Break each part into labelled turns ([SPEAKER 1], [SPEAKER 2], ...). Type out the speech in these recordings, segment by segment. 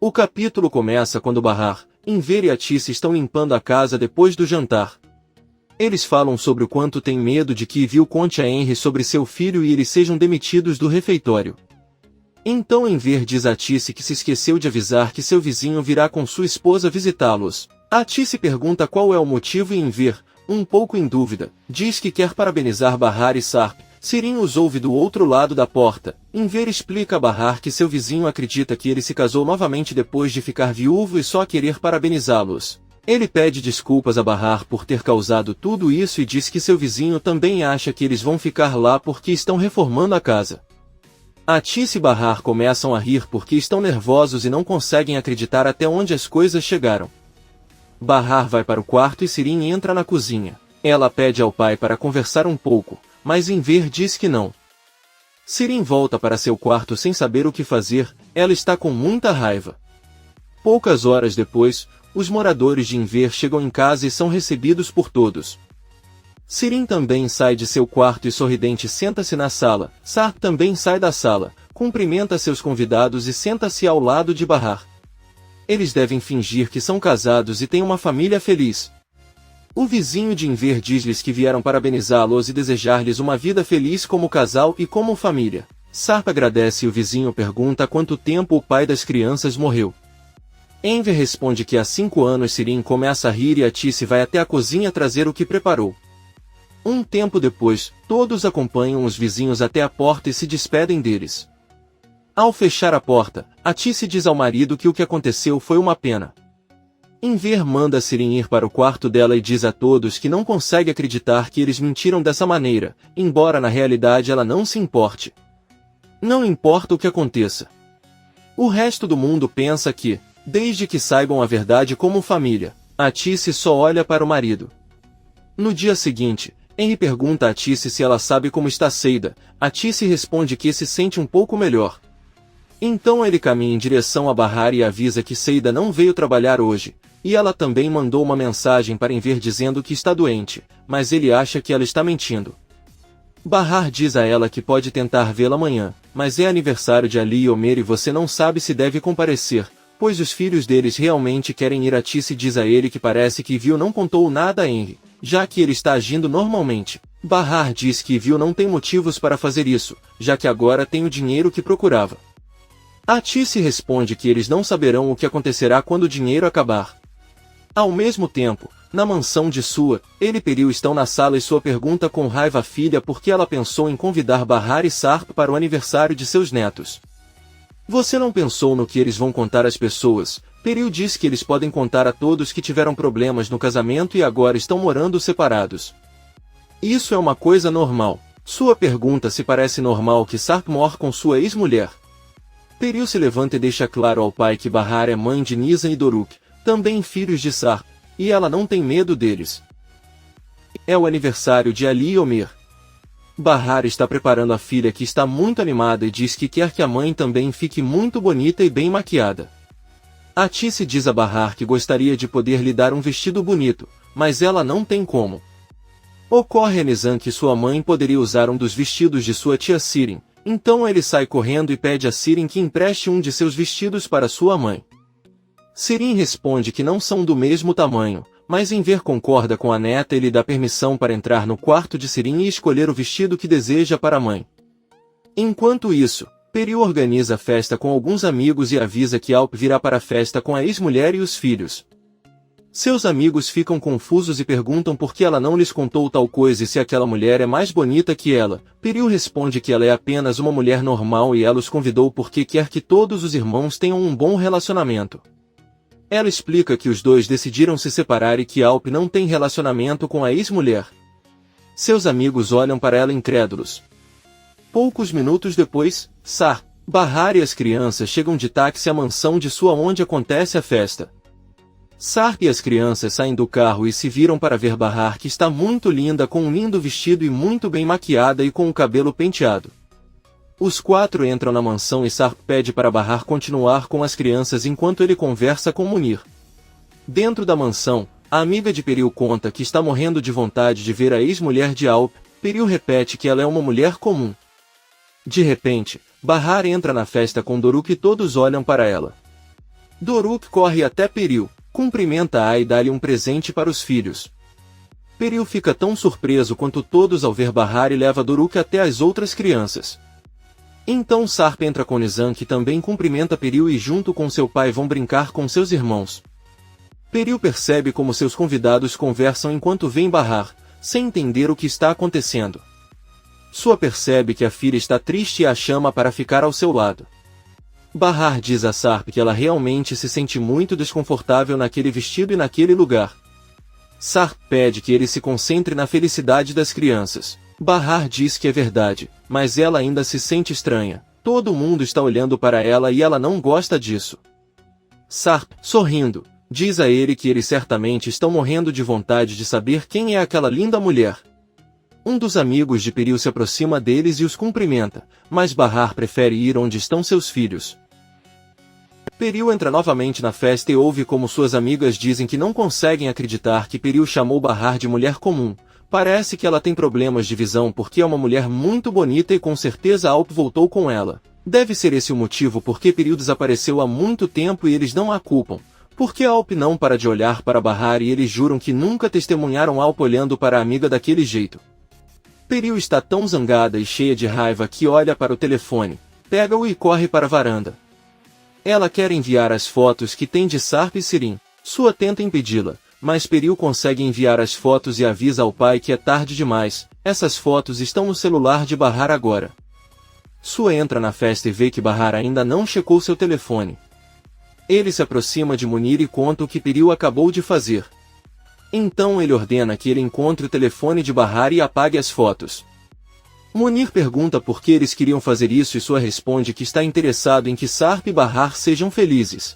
[SPEAKER 1] O capítulo começa quando Bahar, Enver e Atice estão limpando a casa depois do jantar. Eles falam sobre o quanto tem medo de que Evil conte a Henry sobre seu filho e eles sejam demitidos do refeitório. Então Enver diz a Atice que se esqueceu de avisar que seu vizinho virá com sua esposa visitá-los. Atice pergunta qual é o motivo e Enver, um pouco em dúvida, diz que quer parabenizar Bahar e Sarp. Sirin os ouve do outro lado da porta. Enver explica a Bahar que seu vizinho acredita que ele se casou novamente depois de ficar viúvo e só querer parabenizá-los. Ele pede desculpas a Bahar por ter causado tudo isso e diz que seu vizinho também acha que eles vão ficar lá porque estão reformando a casa. Atice e Bahar começam a rir porque estão nervosos e não conseguem acreditar até onde as coisas chegaram. Bahar vai para o quarto e Sirin entra na cozinha. Ela pede ao pai para conversar um pouco, mas Enver diz que não. Sirin volta para seu quarto sem saber o que fazer, ela está com muita raiva. Poucas horas depois, os moradores de Enver chegam em casa e são recebidos por todos. Sirin também sai de seu quarto e sorridente senta-se na sala. Sarp também sai da sala, cumprimenta seus convidados e senta-se ao lado de Bahar. Eles devem fingir que são casados e têm uma família feliz. O vizinho de Enver diz-lhes que vieram parabenizá-los e desejar-lhes uma vida feliz como casal e como família. Sarp agradece e o vizinho pergunta há quanto tempo o pai das crianças morreu. Enver responde que há 5 anos. Sirin começa a rir e Atice vai até a cozinha trazer o que preparou. Um tempo depois, todos acompanham os vizinhos até a porta e se despedem deles. Ao fechar a porta, Atice diz ao marido que o que aconteceu foi uma pena. Enver manda Sirin ir para o quarto dela e diz a todos que não consegue acreditar que eles mentiram dessa maneira, embora na realidade ela não se importe. Não importa o que aconteça. O resto do mundo pensa que, desde que saibam a verdade como família, Atice só olha para o marido. No dia seguinte, Henry pergunta a Atice se ela sabe como está Seida. Atice responde que se sente um pouco melhor. Então ele caminha em direção a Bahar e avisa que Seida não veio trabalhar hoje, e ela também mandou uma mensagem para Enver dizendo que está doente, mas ele acha que ela está mentindo. Bahar diz a ela que pode tentar vê-la amanhã, mas é aniversário de Ali e Omer e você não sabe se deve comparecer, pois os filhos deles realmente querem ir. Atice diz a ele que parece que Evil não contou nada a Henry, já que ele está agindo normalmente. Bahar diz que Evil não tem motivos para fazer isso, já que agora tem o dinheiro que procurava. Atice responde que eles não saberão o que acontecerá quando o dinheiro acabar. Ao mesmo tempo, na mansão de Sua, ele e Peril estão na sala e Sua pergunta com raiva à filha porque ela pensou em convidar Bahar e Sarp para o aniversário de seus netos. Você não pensou no que eles vão contar às pessoas? Peril diz que eles podem contar a todos que tiveram problemas no casamento e agora estão morando separados. Isso é uma coisa normal. Sua pergunta se parece normal que Sarp mor com sua ex-mulher. Peril se levanta e deixa claro ao pai que Bahar é mãe de Nizam e Doruk, também filhos de Sarp, e ela não tem medo deles. É o aniversário de Ali e Omer. Bahar está preparando a filha que está muito animada e diz que quer que a mãe também fique muito bonita e bem maquiada. Atice diz a Bahar que gostaria de poder lhe dar um vestido bonito, mas ela não tem como. Ocorre a Nizam que sua mãe poderia usar um dos vestidos de sua tia Sirin, então ele sai correndo e pede a Sirin que empreste um de seus vestidos para sua mãe. Sirin responde que não são do mesmo tamanho, mas Enver concorda com a neta e lhe dá permissão para entrar no quarto de Sirin e escolher o vestido que deseja para a mãe. Enquanto isso, Peril organiza a festa com alguns amigos e avisa que Alp virá para a festa com a ex-mulher e os filhos. Seus amigos ficam confusos e perguntam por que ela não lhes contou tal coisa e se aquela mulher é mais bonita que ela. Peril responde que ela é apenas uma mulher normal e ela os convidou porque quer que todos os irmãos tenham um bom relacionamento. Ela explica que os dois decidiram se separar e que Alp não tem relacionamento com a ex-mulher. Seus amigos olham para ela incrédulos. Poucos minutos depois, Sarp, Bahar e as crianças chegam de táxi à mansão de Sua onde acontece a festa. Sarp e as crianças saem do carro e se viram para ver Bahar que está muito linda com um lindo vestido e muito bem maquiada e com o cabelo penteado. Os 4 entram na mansão e Sarp pede para Bahar continuar com as crianças enquanto ele conversa com Munir. Dentro da mansão, a amiga de Peril conta que está morrendo de vontade de ver a ex-mulher de Alp. Peril repete que ela é uma mulher comum. De repente, Bahar entra na festa com Doruk e todos olham para ela. Doruk corre até Peril, cumprimenta-a e dá-lhe um presente para os filhos. Peril fica tão surpreso quanto todos ao ver Bahar e leva Doruk até as outras crianças. Então Sarp entra com Nizam, que também cumprimenta Peril e junto com seu pai vão brincar com seus irmãos. Peril percebe como seus convidados conversam enquanto vêem Bahar, sem entender o que está acontecendo. Sua percebe que a filha está triste e a chama para ficar ao seu lado. Bahar diz a Sarp que ela realmente se sente muito desconfortável naquele vestido e naquele lugar. Sarp pede que ele se concentre na felicidade das crianças. Bahar diz que é verdade, mas ela ainda se sente estranha. Todo mundo está olhando para ela e ela não gosta disso. Sarp, sorrindo, diz a ele que eles certamente estão morrendo de vontade de saber quem é aquela linda mulher. Um dos amigos de Peril se aproxima deles e os cumprimenta, mas Bahar prefere ir onde estão seus filhos. Peril entra novamente na festa e ouve como suas amigas dizem que não conseguem acreditar que Peril chamou Bahar de mulher comum. Parece que ela tem problemas de visão porque é uma mulher muito bonita e com certeza Alp voltou com ela. Deve ser esse o motivo porque Peril desapareceu há muito tempo e eles não a culpam. Porque Alp não para de olhar para Bahar e eles juram que nunca testemunharam Alp olhando para a amiga daquele jeito. Peril está tão zangada e cheia de raiva que olha para o telefone, pega-o e corre para a varanda. Ela quer enviar as fotos que tem de Sarp e Sirin. Sua tenta impedi-la, mas Peril consegue enviar as fotos e avisa ao pai que é tarde demais. Essas fotos estão no celular de Bahar agora. Sua entra na festa e vê que Bahar ainda não checou seu telefone. Ele se aproxima de Munir e conta o que Peril acabou de fazer. Então ele ordena que ele encontre o telefone de Bahar e apague as fotos. Munir pergunta por que eles queriam fazer isso e sua responde que está interessado em que Sarp e Bahar sejam felizes.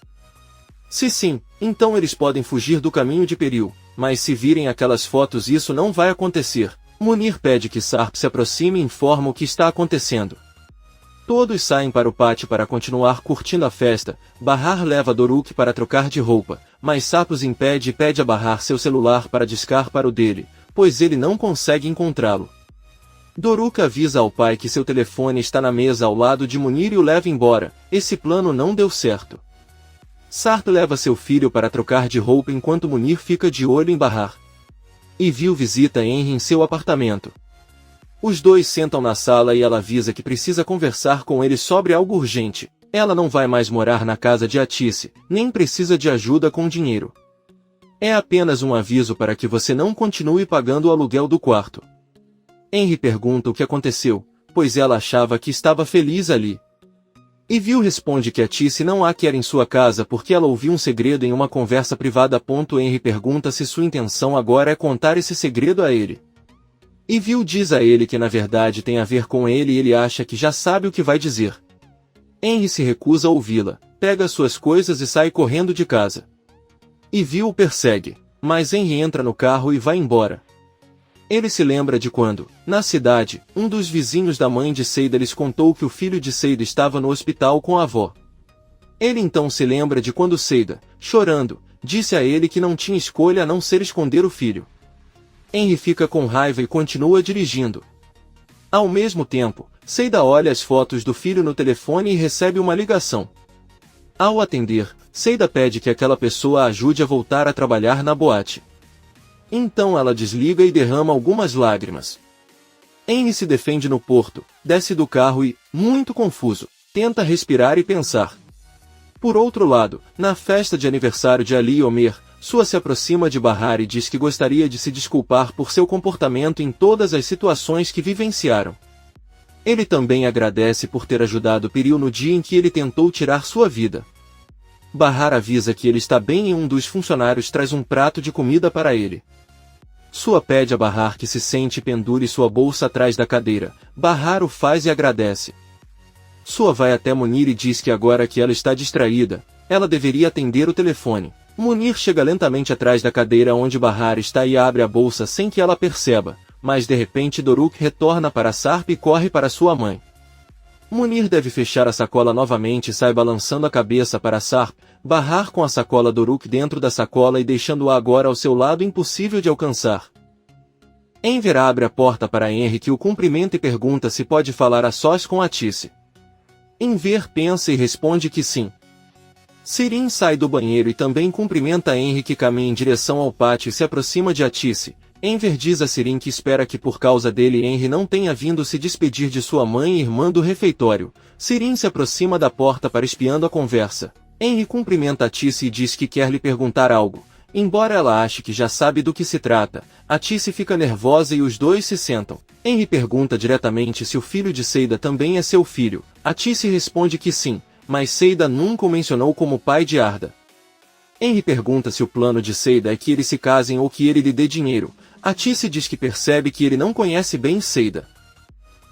[SPEAKER 1] Se sim, então eles podem fugir do caminho de Peril, mas se virem aquelas fotos isso não vai acontecer. Munir pede que Sarp se aproxime e informa o que está acontecendo. Todos saem para o pátio para continuar curtindo a festa. Bahar leva Doruk para trocar de roupa, mas Sarp os impede e pede a Bahar seu celular para discar para o dele, pois ele não consegue encontrá-lo. Doruk avisa ao pai que seu telefone está na mesa ao lado de Munir e o leva embora. Esse plano não deu certo. Sarp leva seu filho para trocar de roupa enquanto Munir fica de olho em Bahar. Evil visita Henry em seu apartamento. Os dois sentam na sala e ela avisa que precisa conversar com ele sobre algo urgente. Ela não vai mais morar na casa de Atice, nem precisa de ajuda com dinheiro. É apenas um aviso para que você não continue pagando o aluguel do quarto. Henry pergunta o que aconteceu, pois ela achava que estava feliz ali. Evil responde que Atice não a quer em sua casa porque ela ouviu um segredo em uma conversa privada. Henry pergunta se sua intenção agora é contar esse segredo a ele. Evil diz a ele que na verdade tem a ver com ele e ele acha que já sabe o que vai dizer. Henry se recusa a ouvi-la, pega suas coisas e sai correndo de casa. Evil o persegue, mas Henry entra no carro e vai embora. Ele se lembra de quando, na cidade, um dos vizinhos da mãe de Seida lhes contou que o filho de Seida estava no hospital com a avó. Ele então se lembra de quando Seida, chorando, disse a ele que não tinha escolha a não ser esconder o filho. Henry fica com raiva e continua dirigindo. Ao mesmo tempo, Seida olha as fotos do filho no telefone e recebe uma ligação. Ao atender, Seida pede que aquela pessoa a ajude a voltar a trabalhar na boate. Então ela desliga e derrama algumas lágrimas. Henry se defende no porto, desce do carro e, muito confuso, tenta respirar e pensar. Por outro lado, na festa de aniversário de Ali e Omer, Sua se aproxima de Bahar e diz que gostaria de se desculpar por seu comportamento em todas as situações que vivenciaram. Ele também agradece por ter ajudado Peril no dia em que ele tentou tirar sua vida. Bahar avisa que ele está bem e um dos funcionários traz um prato de comida para ele. Sua pede a Bahar que se sente e pendure sua bolsa atrás da cadeira. Bahar o faz e agradece. Sua vai até Munir e diz que agora que ela está distraída, ela deveria atender o telefone. Munir chega lentamente atrás da cadeira onde Bahar está e abre a bolsa sem que ela perceba, mas de repente Doruk retorna para Sarp e corre para sua mãe. Munir deve fechar a sacola novamente e sai balançando a cabeça para Sarp, Bahar com a sacola Doruk dentro da sacola e deixando-a agora ao seu lado impossível de alcançar. Enver abre a porta para Henry que o cumprimenta e pergunta se pode falar a sós com Atice. Enver pensa e responde que sim. Sirin sai do banheiro e também cumprimenta Henry, que caminha em direção ao pátio e se aproxima de Atice. Enver diz a Sirin que espera que por causa dele Henry não tenha vindo se despedir de sua mãe e irmã do refeitório. Sirin se aproxima da porta para espiando a conversa. Henry cumprimenta Atice e diz que quer lhe perguntar algo. Embora ela ache que já sabe do que se trata, Atice fica nervosa e os dois se sentam. Henry pergunta diretamente se o filho de Seida também é seu filho. Atice responde que sim, mas Seida nunca o mencionou como pai de Arda. Henry pergunta se o plano de Seida é que eles se casem ou que ele lhe dê dinheiro. Atice diz que percebe que ele não conhece bem Seida.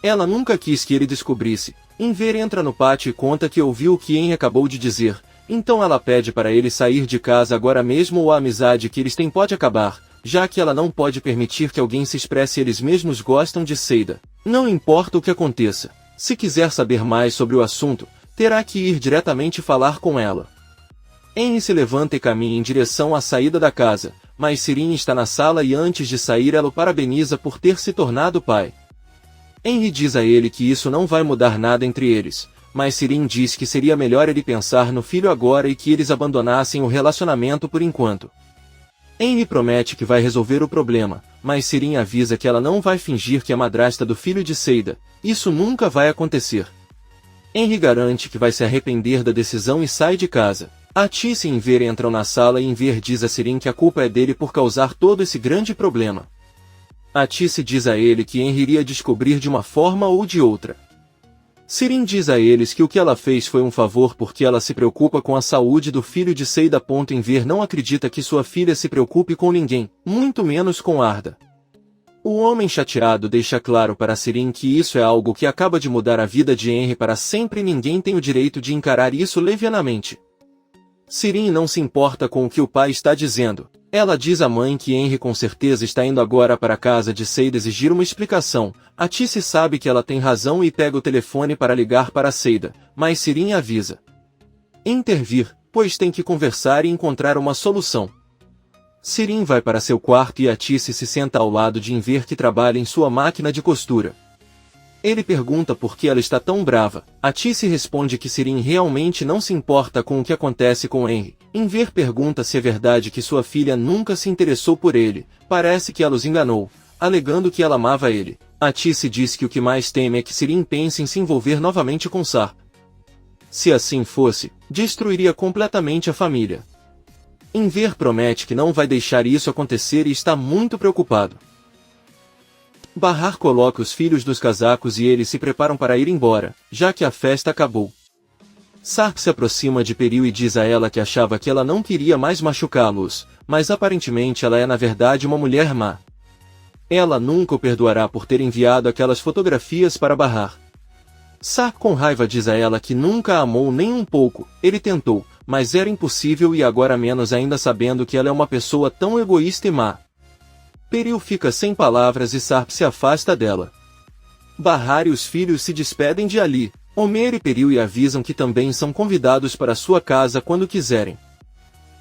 [SPEAKER 1] Ela nunca quis que ele descobrisse. Enver entra no pátio e conta que ouviu o que Henry acabou de dizer. Então ela pede para ele sair de casa agora mesmo ou a amizade que eles têm pode acabar, já que ela não pode permitir que alguém se expresse. Eles mesmos gostam de Seida. Não importa o que aconteça. Se quiser saber mais sobre o assunto, terá que ir diretamente falar com ela. Henry se levanta e caminha em direção à saída da casa, mas Sirin está na sala e antes de sair ela o parabeniza por ter se tornado pai. Henry diz a ele que isso não vai mudar nada entre eles, mas Sirin diz que seria melhor ele pensar no filho agora e que eles abandonassem o relacionamento por enquanto. Henry promete que vai resolver o problema, mas Sirin avisa que ela não vai fingir que é madrasta do filho de Seida. Isso nunca vai acontecer. Henry garante que vai se arrepender da decisão e sai de casa. Atice e Enver entram na sala e Enver diz a Sirin que a culpa é dele por causar todo esse grande problema. Atice diz a ele que Henry iria descobrir de uma forma ou de outra. Sirin diz a eles que o que ela fez foi um favor porque ela se preocupa com a saúde do filho de Seida. Enver não acredita que sua filha se preocupe com ninguém, muito menos com Arda. O homem chateado deixa claro para Sirin que isso é algo que acaba de mudar a vida de Henry para sempre e ninguém tem o direito de encarar isso levianamente. Sirin não se importa com o que o pai está dizendo. Ela diz à mãe que Henry com certeza está indo agora para a casa de Seida exigir uma explicação. Atice sabe que ela tem razão e pega o telefone para ligar para Seida, mas Sirin avisa intervir, pois tem que conversar e encontrar uma solução. Sirin vai para seu quarto e Atice se senta ao lado de Enver, que trabalha em sua máquina de costura. Ele pergunta por que ela está tão brava. Atice responde que Sirin realmente não se importa com o que acontece com Henry. Enver pergunta se é verdade que sua filha nunca se interessou por ele. Parece que ela os enganou, alegando que ela amava ele. Atice diz que o que mais teme é que Sirin pense em se envolver novamente com Sarp. Se assim fosse, destruiria completamente a família. Enver promete que não vai deixar isso acontecer e está muito preocupado. Bahar coloca os filhos dos casacos e eles se preparam para ir embora, já que a festa acabou. Sarp se aproxima de Peril e diz a ela que achava que ela não queria mais machucá-los, mas aparentemente ela é na verdade uma mulher má. Ela nunca o perdoará por ter enviado aquelas fotografias para Bahar. Sarp com raiva diz a ela que nunca a amou nem um pouco. Ele tentou, mas era impossível e agora menos ainda sabendo que ela é uma pessoa tão egoísta e má. Peril fica sem palavras e Sarp se afasta dela. Bahar e os filhos se despedem de Ali. Omer e Peril e avisam que também são convidados para sua casa quando quiserem.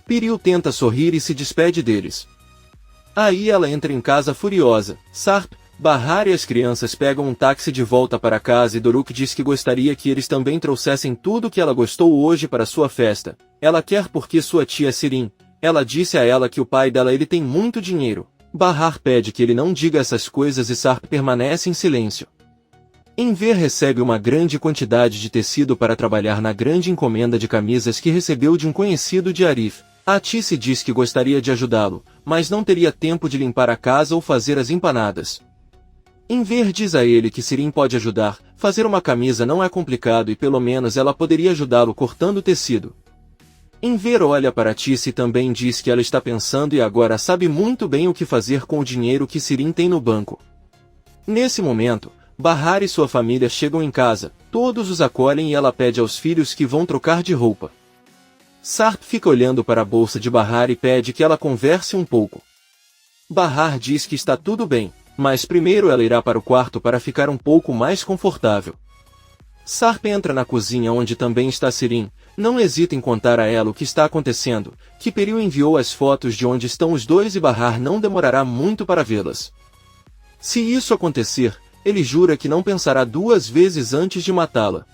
[SPEAKER 1] Peril tenta sorrir e se despede deles. Aí ela entra em casa furiosa. Sarp, Bahar e as crianças pegam um táxi de volta para casa e Doruk diz que gostaria que eles também trouxessem tudo que ela gostou hoje para sua festa. Ela quer porque sua tia Sirin. Ela disse a ela que o pai dela ele tem muito dinheiro. Bahar pede que ele não diga essas coisas e Sarp permanece em silêncio. Enver recebe uma grande quantidade de tecido para trabalhar na grande encomenda de camisas que recebeu de um conhecido de Arif. Atice diz que gostaria de ajudá-lo, mas não teria tempo de limpar a casa ou fazer as empanadas. Enver diz a ele que Sirin pode ajudar. Fazer uma camisa não é complicado e pelo menos ela poderia ajudá-lo cortando o tecido. Enver olha para Atice e também diz que ela está pensando e agora sabe muito bem o que fazer com o dinheiro que Sirin tem no banco. Nesse momento, Bahar e sua família chegam em casa, todos os acolhem e ela pede aos filhos que vão trocar de roupa. Sarp fica olhando para a bolsa de Bahar e pede que ela converse um pouco. Bahar diz que está tudo bem, mas primeiro ela irá para o quarto para ficar um pouco mais confortável. Sarp entra na cozinha onde também está Sirin. Não hesita em contar a ela o que está acontecendo, que Peril enviou as fotos de onde estão os dois e Bahar não demorará muito para vê-las. Se isso acontecer, ele jura que não pensará duas vezes antes de matá-la.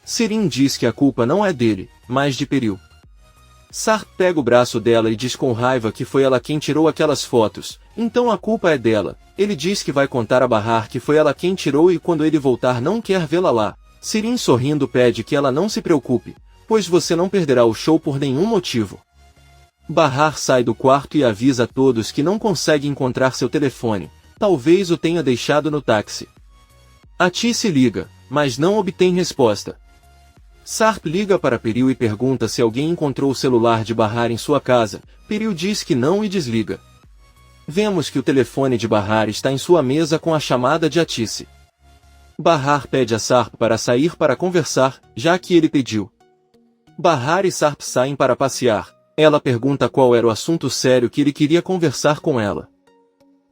[SPEAKER 1] Sirin diz que a culpa não é dele, mas de Peril. Sarp pega o braço dela e diz com raiva que foi ela quem tirou aquelas fotos, então a culpa é dela. Ele diz que vai contar a Bahar que foi ela quem tirou e quando ele voltar não quer vê-la lá. Sirin sorrindo pede que ela não se preocupe, pois você não perderá o show por nenhum motivo. Bahar sai do quarto e avisa a todos que não consegue encontrar seu telefone, talvez o tenha deixado no táxi. Atice liga, mas não obtém resposta. Sarp liga para Peril e pergunta se alguém encontrou o celular de Bahar em sua casa. Peril diz que não e desliga. Vemos que o telefone de Bahar está em sua mesa com a chamada de Atice. Bahar pede a Sarp para sair para conversar, já que ele pediu. Bahar e Sarp saem para passear. Ela pergunta qual era o assunto sério que ele queria conversar com ela.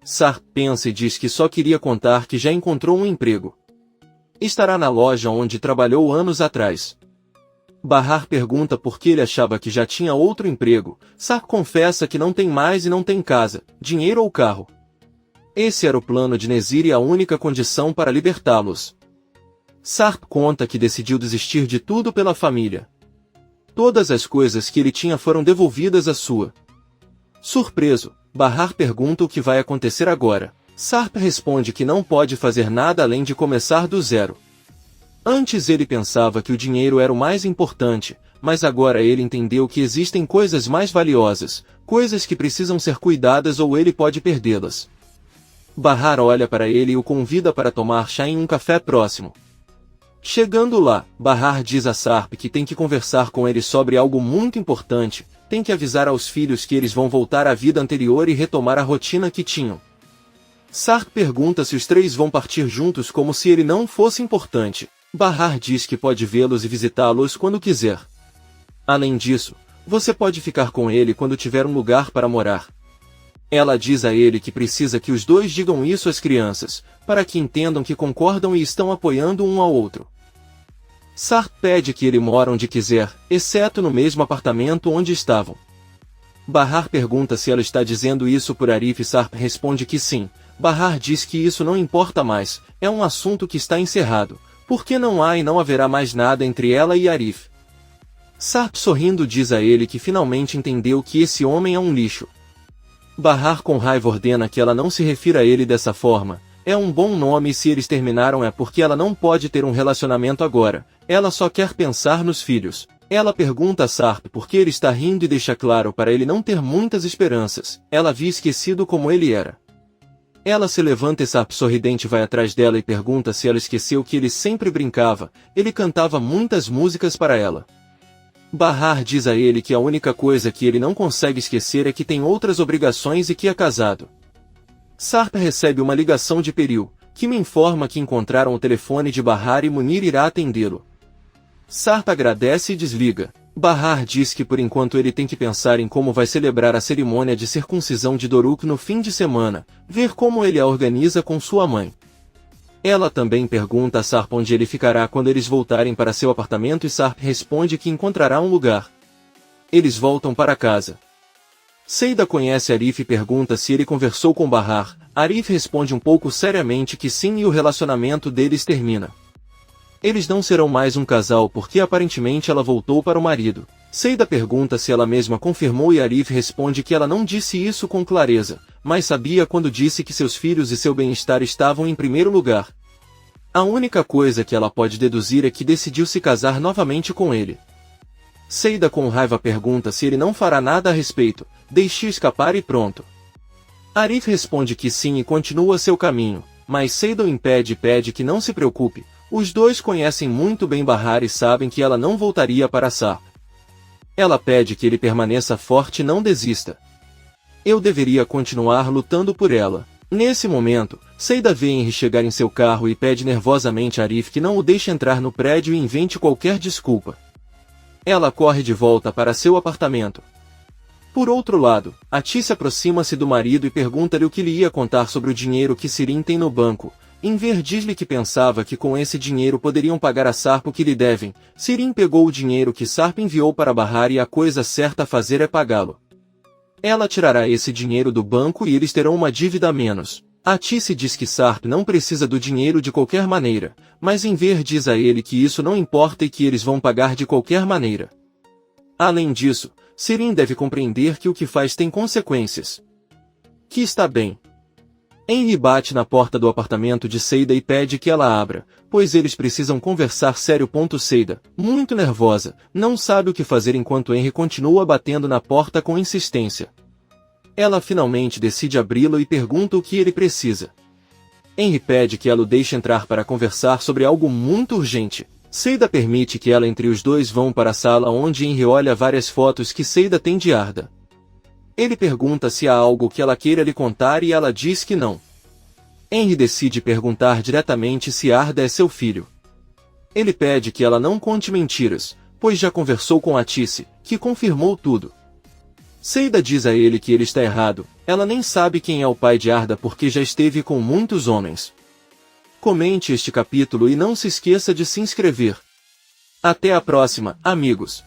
[SPEAKER 1] Sarp pensa e diz que só queria contar que já encontrou um emprego. Estará na loja onde trabalhou anos atrás. Bahar pergunta por que ele achava que já tinha outro emprego. Sarp confessa que não tem mais e não tem casa, dinheiro ou carro. Esse era o plano de Nezir e a única condição para libertá-los. Sarp conta que decidiu desistir de tudo pela família. Todas as coisas que ele tinha foram devolvidas à sua. Surpreso, Bahar pergunta o que vai acontecer agora. Sarp responde que não pode fazer nada além de começar do zero. Antes ele pensava que o dinheiro era o mais importante, mas agora ele entendeu que existem coisas mais valiosas, coisas que precisam ser cuidadas ou ele pode perdê-las. Bahar olha para ele e o convida para tomar chá em um café próximo. Chegando lá, Bahar diz a Sarp que tem que conversar com ele sobre algo muito importante, tem que avisar aos filhos que eles vão voltar à vida anterior e retomar a rotina que tinham. Sarp pergunta se os três vão partir juntos como se ele não fosse importante. Bahar diz que pode vê-los e visitá-los quando quiser. Além disso, você pode ficar com ele quando tiver um lugar para morar. Ela diz a ele que precisa que os dois digam isso às crianças, para que entendam que concordam e estão apoiando um ao outro. Sarp pede que ele mora onde quiser, exceto no mesmo apartamento onde estavam. Bahar pergunta se ela está dizendo isso por Arif e Sarp responde que sim. Bahar diz que isso não importa mais, é um assunto que está encerrado, porque não há e não haverá mais nada entre ela e Arif. Sarp sorrindo diz a ele que finalmente entendeu que esse homem é um lixo. Bahar com raiva ordena que ela não se refira a ele dessa forma. É um bom nome e se eles terminaram é porque ela não pode ter um relacionamento agora, ela só quer pensar nos filhos. Ela pergunta a Sarp por que ele está rindo e deixa claro para ele não ter muitas esperanças, ela havia esquecido como ele era. Ela se levanta e Sarp sorridente vai atrás dela e pergunta se ela esqueceu que ele sempre brincava, ele cantava muitas músicas para ela. Bahar diz a ele que a única coisa que ele não consegue esquecer é que tem outras obrigações e que é casado. Sarp recebe uma ligação de Peril, que me informa que encontraram o telefone de Bahar e Munir irá atendê-lo. Sarp agradece e desliga. Bahar diz que por enquanto ele tem que pensar em como vai celebrar a cerimônia de circuncisão de Doruk no fim de semana, ver como ele a organiza com sua mãe. Ela também pergunta a Sarp onde ele ficará quando eles voltarem para seu apartamento e Sarp responde que encontrará um lugar. Eles voltam para casa. Seida conhece Arif e pergunta se ele conversou com Bahar. Arif responde um pouco seriamente que sim e o relacionamento deles termina. Eles não serão mais um casal porque aparentemente ela voltou para o marido. Seida pergunta se ela mesma confirmou e Arif responde que ela não disse isso com clareza, mas sabia quando disse que seus filhos e seu bem-estar estavam em primeiro lugar. A única coisa que ela pode deduzir é que decidiu se casar novamente com ele. Seida com raiva pergunta se ele não fará nada a respeito, deixe-o escapar e pronto. Arif responde que sim e continua seu caminho, mas Seida o impede e pede que não se preocupe, os dois conhecem muito bem Bahar e sabem que ela não voltaria para Sarp. Ela pede que ele permaneça forte e não desista. Eu deveria continuar lutando por ela. Nesse momento, Seida vê Henry chegar em seu carro e pede nervosamente a Arif que não o deixe entrar no prédio e invente qualquer desculpa. Ela corre de volta para seu apartamento. Por outro lado, Atice aproxima-se do marido e pergunta-lhe o que lhe ia contar sobre o dinheiro que Sirin tem no banco. Enver diz-lhe que pensava que com esse dinheiro poderiam pagar a Sarp o que lhe devem. Sirin pegou o dinheiro que Sarp enviou para Bahar e a coisa certa a fazer é pagá-lo. Ela tirará esse dinheiro do banco e eles terão uma dívida a menos. Atice diz que Sarp não precisa do dinheiro de qualquer maneira, mas Enver diz a ele que isso não importa e que eles vão pagar de qualquer maneira. Além disso, Sirin deve compreender que o que faz tem consequências. Que está bem. Henry bate na porta do apartamento de Seida e pede que ela abra, pois eles precisam conversar sério. Seida, muito nervosa, não sabe o que fazer enquanto Henry continua batendo na porta com insistência. Ela finalmente decide abri-lo e pergunta o que ele precisa. Henry pede que ela o deixe entrar para conversar sobre algo muito urgente. Seida permite que ela entre os dois vão para a sala onde Henry olha várias fotos que Seida tem de Arda. Ele pergunta se há algo que ela queira lhe contar e ela diz que não. Henry decide perguntar diretamente se Arda é seu filho. Ele pede que ela não conte mentiras, pois já conversou com Atice, que confirmou tudo. Seida diz a ele que ele está errado, ela nem sabe quem é o pai de Arda porque já esteve com muitos homens. Comente este capítulo e não se esqueça de se inscrever. Até a próxima, amigos!